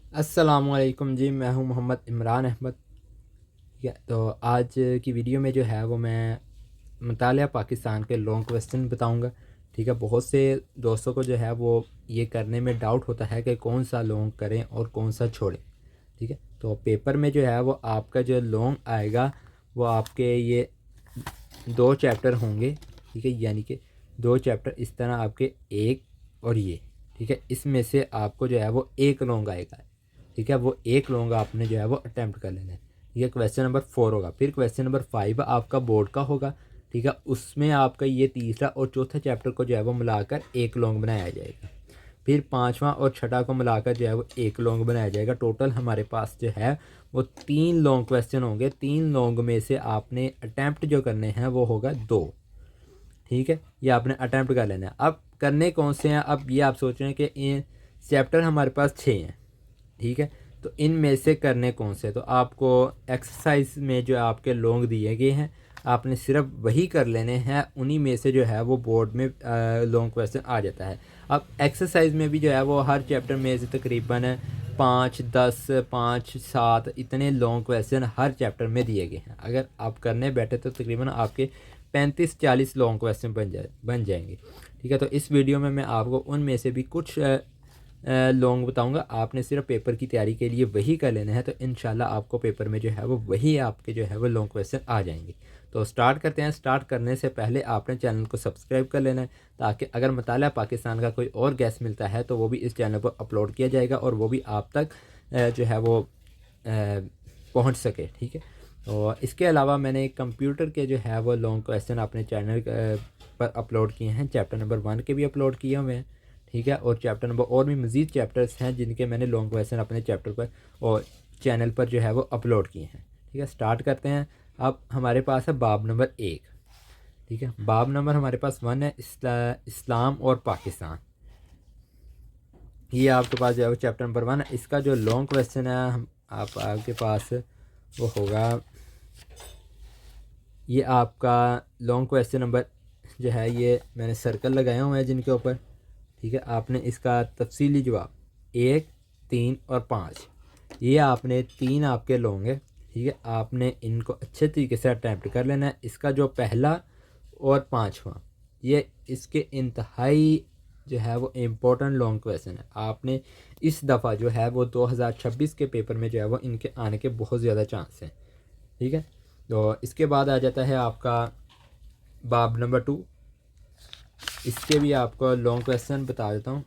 अस्सलामुअलैकुम जी, मैं हूं मोहम्मद इमरान अहमद। ठीक है, तो आज की वीडियो में जो है वो मैं मुतालिया पाकिस्तान के लॉन्ग क्वेश्चन बताऊंगा। ठीक है, बहुत से दोस्तों को जो है वो ये करने में डाउट होता है कि कौन सा लॉन्ग करें और कौन सा छोड़ें। ठीक है, तो पेपर में जो है वो आपका जो लॉन्ग आएगा वो आपके ये 2 चैप्टर होंगे। ठीक है, यानी कि 2 चैप्टर इस तरह आपके एक और ये। ठीक है, इसमें से आपको जो है वो एक लॉन्ग आएगा। ठीक है, वो एक लॉन्ग आपने जो है वो अटैम्प्ट कर लेना है। ठीक है, क्वेश्चन नंबर 4 होगा, फिर क्वेश्चन नंबर 5 आपका बोर्ड का होगा। ठीक है, उसमें आपका ये तीसरा और चौथा चैप्टर को जो है वो मिलाकर एक लॉन्ग बनाया जाएगा। फिर पाँचवा और छठा को मिलाकर जो है वो एक लॉन्ग बनाया जाएगा। टोटल हमारे पास जो है वो 3 लॉन्ग क्वेश्चन होंगे। 3 लॉन्ग में से आपने अटैम्प्ट जो करने हैं वो होगा 2। ठीक है, ये आपने अटैम्प्ट कर लेना है। अब करने कौन से हैं, अब ये आप सोच रहे हैं कि ये चैप्टर हमारे पास 6 हैं। ठीक है, तो इनमें से करने कौन से, तो आपको एक्सरसाइज में जो आपके लॉन्ग दिए गए हैं आपने सिर्फ वही कर लेने हैं। उन्हीं में से जो है वो बोर्ड में लॉन्ग क्वेश्चन आ जाता है। अब एक्सरसाइज में भी जो है वो हर चैप्टर में से तकरीबन 5, 10, 5, 7 इतने लॉन्ग क्वेश्चन हर चैप्टर में दिए गए हैं। अगर आप करने बैठे तो तकरीबन आपके 35-40 लॉन्ग क्वेश्चन बन जाएंगे। ठीक है, तो इस वीडियो में मैं आपको उनमें से भी कुछ लॉन्ग बताऊंगा। आपने सिर्फ पेपर की तैयारी के लिए वही कर लेना है, तो इंशाल्लाह आपको पेपर में जो है वो वही आपके जो है वो लॉन्ग क्वेश्चन आ जाएंगे। तो स्टार्ट करते हैं। स्टार्ट करने से पहले आपने चैनल को सब्सक्राइब कर लेना है, ताकि अगर मुतालिया पाकिस्तान का कोई और गैस मिलता है तो वो भी इस चैनल पर अपलोड किया जाएगा और वो भी आप तक जो है वो पहुँच सके। ठीक है, और इसके अलावा मैंने कंप्यूटर के जो है वो लॉन्ग क्वेश्चन अपने चैनल पर अपलोड किए हैं। चैप्टर नंबर 1 के भी अपलोड किए हुए हैं। ठीक है, और चैप्टर नंबर और भी मज़ीद चैप्टर्स हैं जिनके मैंने लॉन्ग क्वेश्चन अपने चैप्टर पर और चैनल पर जो है वो अपलोड किए हैं। ठीक है, स्टार्ट करते हैं। अब हमारे पास है बाब नंबर 1। ठीक है, बाब नंबर हमारे पास 1 है, इस्लाम और पाकिस्तान। ये आपके पास जो है वो चैप्टर नंबर 1 है। इसका जो लॉन्ग क्वेश्चन है हम आपके पास वो होगा, ये आपका लॉन्ग क्वेश्चन नंबर जो है ये मैंने सर्कल लगाए हुए हैं जिनके ऊपर। ठीक है, आपने इसका तफसीली जवाब 1, 3 और 5, ये आपने 3 आपके लॉन्ग है। ठीक है, आपने इनको अच्छे तरीके से अटैम्प्ट कर लेना है। इसका जो पहला और पाँचवा ये इसके इंतहाई जो है वो इम्पोर्टेंट लॉन्ग क्वेश्चन है। आपने इस दफ़ा जो है वो 2026 के पेपर में जो है वो इनके आने के बहुत ज़्यादा चांस हैं। ठीक है, तो इसके बाद आ जाता है आपका बाब नंबर 2। इसके भी आपको लॉन्ग क्वेश्चन बता देता हूँ।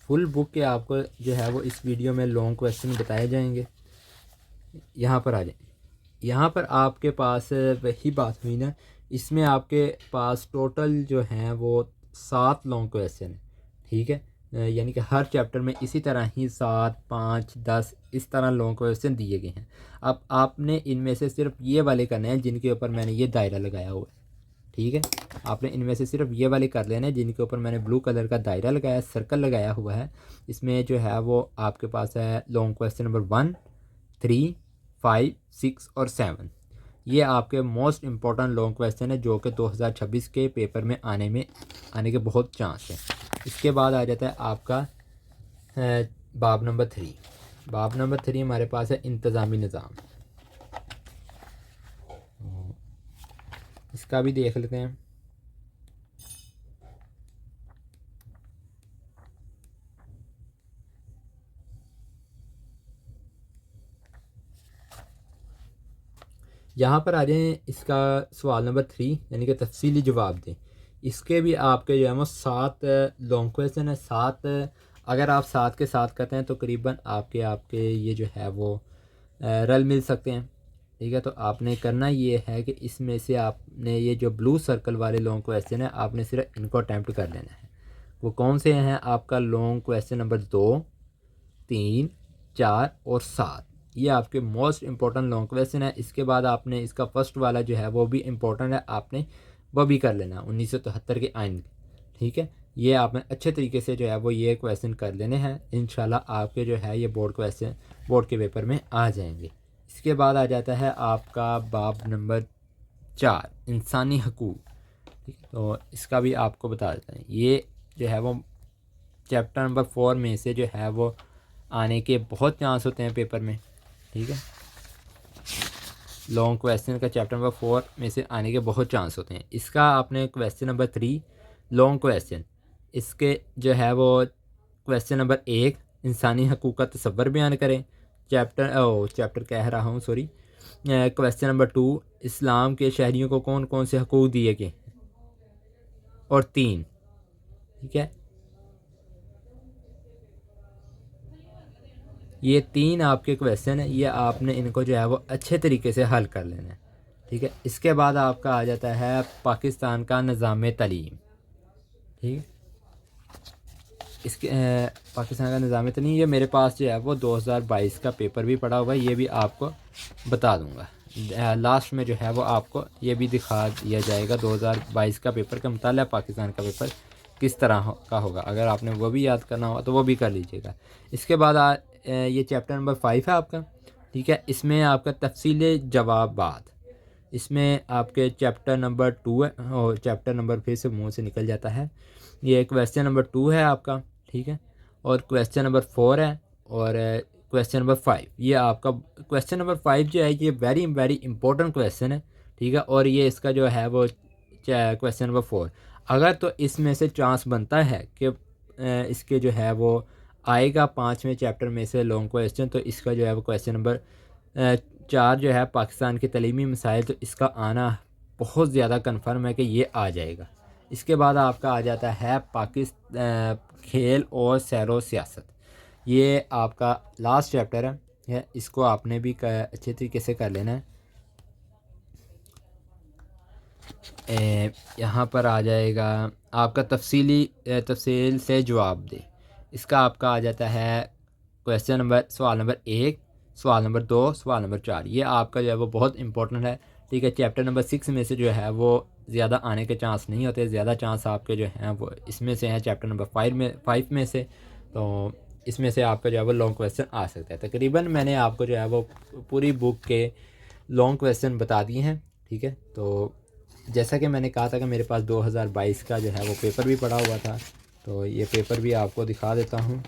फुल बुक के आपको जो है वो इस वीडियो में लॉन्ग क्वेश्चन बताए जाएंगे। यहाँ पर आ जाए, यहाँ पर आपके पास वही बात हुई ना, इसमें आपके पास टोटल जो हैं वो 7 लॉन्ग क्वेश्चन हैं। ठीक है, यानी कि हर चैप्टर में इसी तरह ही 7, 5, 10 इस तरह लॉन्ग क्वेश्चन दिए गए हैं। अब आपने इनमें से सिर्फ ये वाले करने हैं जिनके ऊपर मैंने ये दायरा लगाया हुआ है। ठीक है, आपने इनमें से सिर्फ ये वाले कर लेने हैं जिनके ऊपर मैंने ब्लू कलर का दायरा लगाया, सर्कल लगाया हुआ है। इसमें जो है वो आपके पास है लॉन्ग क्वेश्चन नंबर 1, 3, 5, 6 और 7। ये आपके मोस्ट इम्पॉर्टेंट लॉन्ग क्वेश्चन है जो कि 2026 के पेपर में आने के बहुत चांस है। इसके बाद आ जाता है आपका बाब नंबर 3। बाब नंबर 3 हमारे पास है इंतज़ामी निज़ाम। इसका भी देख लेते हैं। यहाँ पर आ जाएं, इसका सवाल नंबर 3 यानी कि तफसीली जवाब दें। इसके भी आपके जो है वो 7 लॉन्ग क्वेश्चन है। 7 अगर आप 7 के साथ करते हैं तो करीबन आपके आपके ये जो है वो रल मिल सकते हैं। ठीक है, तो आपने करना ये है कि इसमें से आपने ये जो ब्लू सर्कल वाले लॉन्ग क्वेश्चन है आपने सिर्फ इनको अटैम्प्ट कर लेना है। वो कौन से हैं, आपका लॉन्ग क्वेश्चन नंबर 2, 3, 4 और 7, ये आपके मोस्ट इंपॉर्टेंट लॉन्ग क्वेश्चन है। इसके बाद आपने इसका फर्स्ट वाला जो है वो भी इम्पोर्टेंट है, आपने वो भी कर लेना 1973 के आइन। ठीक है, ये आपने अच्छे तरीके से जो है वो ये क्वेश्चन कर लेने हैं। इंशाल्लाह आपके जो है ये बोर्ड के पेपर में आ जाएंगे। इसके बाद आ जाता है आपका बाब नंबर 4 इंसानी हकूक़, ठीक है। तो इसका भी आपको बता देते हैं, ये जो है वो चैप्टर नंबर 4 में से जो है वो आने के बहुत चांस होते हैं पेपर में, ठीक है। लॉन्ग क्वेश्चन का चैप्टर नंबर 4 में से आने के बहुत चांस होते हैं। इसका आपने क्वेश्चन नंबर 3 लॉन्ग क्वेश्चन, इसके जो है वो क्वेश्चन नंबर 1 इंसानी हकूक़ का तसव्वुर बयान करें। चैप्टर कह रहा हूँ सॉरी, क्वेश्चन नंबर 2 इस्लाम के शहरियों को कौन कौन से हकूक़ दिए गए, और 3, ठीक है। ये 3 आपके क्वेश्चन है, ये आपने इनको जो है वो अच्छे तरीके से हल कर लेना है, ठीक है। इसके बाद आपका आ जाता है पाकिस्तान का निज़ाम तालीम, ठीक है। इसके पाकिस्तान का निज़ाम तालीम, ये मेरे पास जो है वो 2022 का पेपर भी पड़ा हुआ है, ये भी आपको बता दूंगा। लास्ट में जो है वो आपको ये भी दिखा दिया जाएगा 2022 का पेपर का मुताला पाकिस्तान का पेपर किस तरह का होगा। अगर आपने वो भी याद करना हो तो वो भी कर लीजिएगा। इसके बाद ये चैप्टर नंबर 5 है आपका, ठीक है। इसमें आपका तफसील जवाबात, इसमें आपके चैप्टर नंबर 2 है, और चैप्टर नंबर फिर से मुंह से निकल जाता है। ये क्वेश्चन नंबर 2 है आपका, ठीक है। और क्वेश्चन नंबर 4 है, और क्वेश्चन नंबर 5, ये आपका क्वेश्चन नंबर 5 जो है ये वेरी वेरी इंपॉर्टेंट क्वेश्चन है, ठीक है। और ये इसका जो है वो क्वेश्चन नंबर 4, अगर तो इसमें से चांस बनता है कि इसके जो है वो आएगा 5वें चैप्टर में से लॉन्ग क्वेश्चन, तो इसका जो है वो क्वेश्चन नंबर 4 जो है पाकिस्तान के तलीमी मसाइल, तो इसका आना बहुत ज़्यादा कन्फर्म है कि ये आ जाएगा। इसके बाद आपका आ जाता है पाकिस्तान खेल और सैरो सियासत, ये आपका लास्ट चैप्टर है, इसको आपने भी अच्छे तरीके से कर लेना है। यहाँ पर आ जाएगा आपका तफसील से जवाब दे, इसका आपका आ जाता है क्वेश्चन नंबर सवाल नंबर 1, सवाल नंबर 2, सवाल नंबर 4, ये आपका जो है वो बहुत इंपॉर्टेंट है, ठीक है। चैप्टर नंबर 6 में से जो है वो ज़्यादा आने के चांस नहीं होते, ज़्यादा चांस आपके जो हैं वो इसमें से हैं चैप्टर नंबर 5 में से, तो इसमें से आपका जो है वो लॉन्ग क्वेश्चन आ सकता है। तकरीबन मैंने आपको जो है वो पूरी बुक के लॉन्ग क्वेश्चन बता दिए हैं, ठीक है। तो जैसा कि मैंने कहा था कि मेरे पास 2022 का जो है वो पेपर भी पड़ा हुआ था, तो ये पेपर भी आपको दिखा देता हूँ।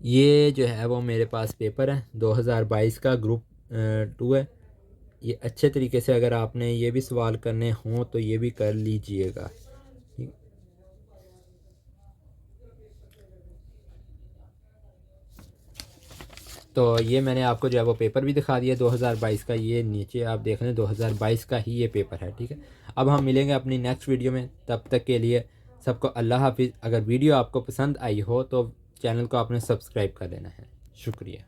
ये जो है वो मेरे पास पेपर है 2022 का ग्रुप 2 है। ये अच्छे तरीके से अगर आपने ये भी सवाल करने हों तो ये भी कर लीजिएगा। तो ये मैंने आपको जो है वो पेपर भी दिखा दिया 2022 का, ये नीचे आप देख लें 2022 का ही ये पेपर है, ठीक है। अब हम मिलेंगे अपनी नेक्स्ट वीडियो में, तब तक के लिए सबको अल्लाह हाफिज़। अगर वीडियो आपको पसंद आई हो तो चैनल को आपने सब्सक्राइब कर लेना है। शुक्रिया।